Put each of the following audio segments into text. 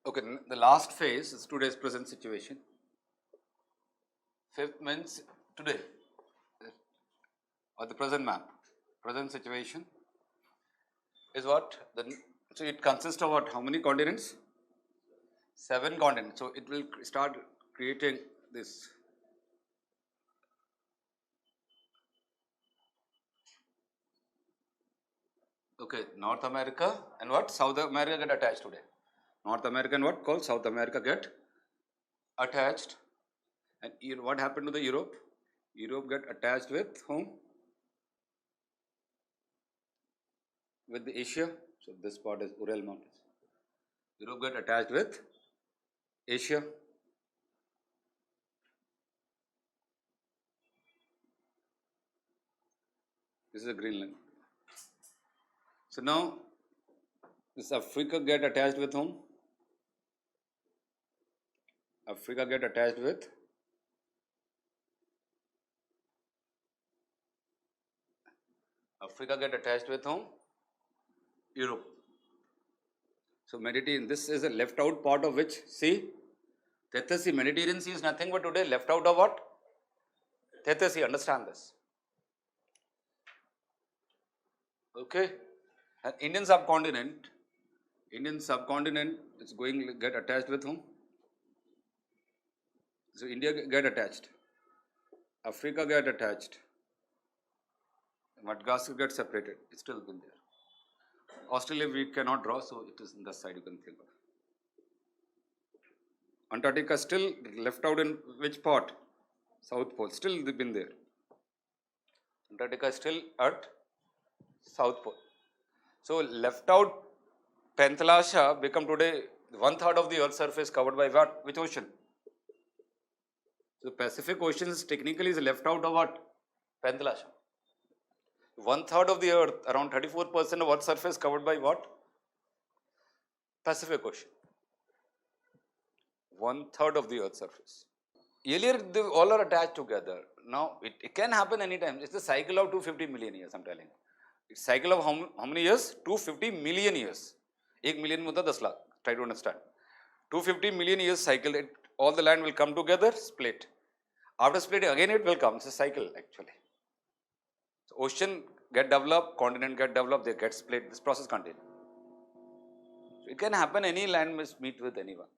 Okay, the last phase is today's present situation. Fifth means today, or the present map. Present situation is what? So it consists of what? How many continents? 7 continents. So it will start creating this. Okay, North America and what? South America get attached today. North America and what? Called South America get attached. And what happened to the Europe? Europe get attached with whom? With the Asia. So this part is Ural Mountains. Europe get attached with Asia. This is a Greenland. So now this Africa get attached with whom? Africa get attached with whom? Europe. So Mediterranean, this is a left out part of which sea? Tethys Sea. Mediterranean Sea is nothing but today left out of what? Tethys Sea. Understand this. Okay. And Indian subcontinent is going to get attached with whom? So India get attached. Africa get attached. Madagascar get separated. It's still been there. Australia we cannot draw, so it is in the side you can think of. Antarctica still left out in which part? South Pole. Still they've been there. Antarctica is still at South Pole. So left out Panthalasha become today 1/3 of the Earth's surface covered by what? Which ocean? So Pacific Ocean is technically is left out of what? Panthalasha. 1/3 of the Earth, around 34% of Earth's surface covered by what? Pacific Ocean. 1/3 of the Earth's surface. Earlier, they all are attached together. Now, it can happen anytime. It's the cycle of 250 million years, I'm telling you. It's cycle of how many years? 250 million years. 1 million में होता 10 lakh. Try to understand. 250 million years cycle, all the land will come together, split. After splitting, again it will come. It's a cycle actually. So ocean get developed, continent get developed, they get split. This process continues. So it can happen, any land must meet with anyone.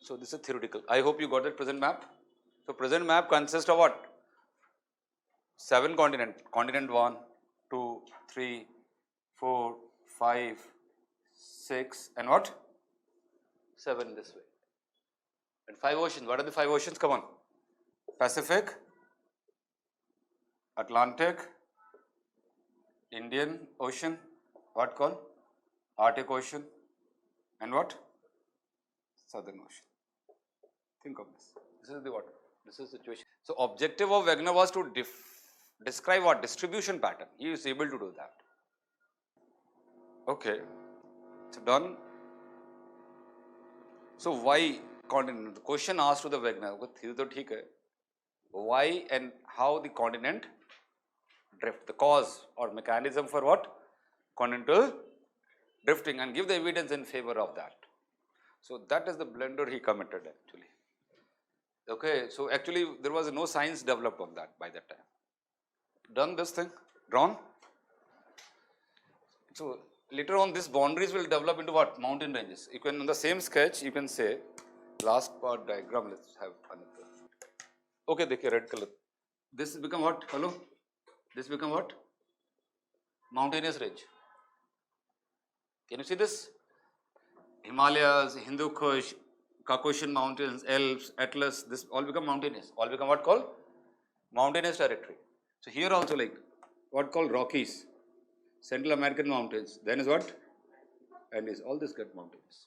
So this is theoretical. I hope you got the present map. So present map consists of what? 7 continents. Continent 1, 2, 3, 4, 5, 6 and what? 7 this way. And 5 oceans. What are the 5 oceans? Come on. Pacific, Atlantic, Indian Ocean, what called? Arctic Ocean and what? Southern Ocean. Think of this. This is the water. This is the situation. So objective of Wegener was to describe what? Distribution pattern. He is able to do that. Okay. So done. So why continent? The question asked to the Wegener, why and how the continent drift, the cause or mechanism for what? Continental drifting, and give the evidence in favor of that. So that is the blunder he committed actually. Okay, so actually there was no science developed on that by that time. Done this thing, drawn. So later on these boundaries will develop into what? Mountain ranges. You can, on the same sketch, you can say, last part diagram, let's have another. Okay, dekhiye red color. This become what? Hello? This become what? Mountainous range. Can you see this? Himalayas, Hindu Kush, Caucasian mountains, Alps, Atlas, this all become mountainous. All become what called? Mountainous territory. So here also like what called Rockies, Central American mountains. Then is what? And is all this get mountains.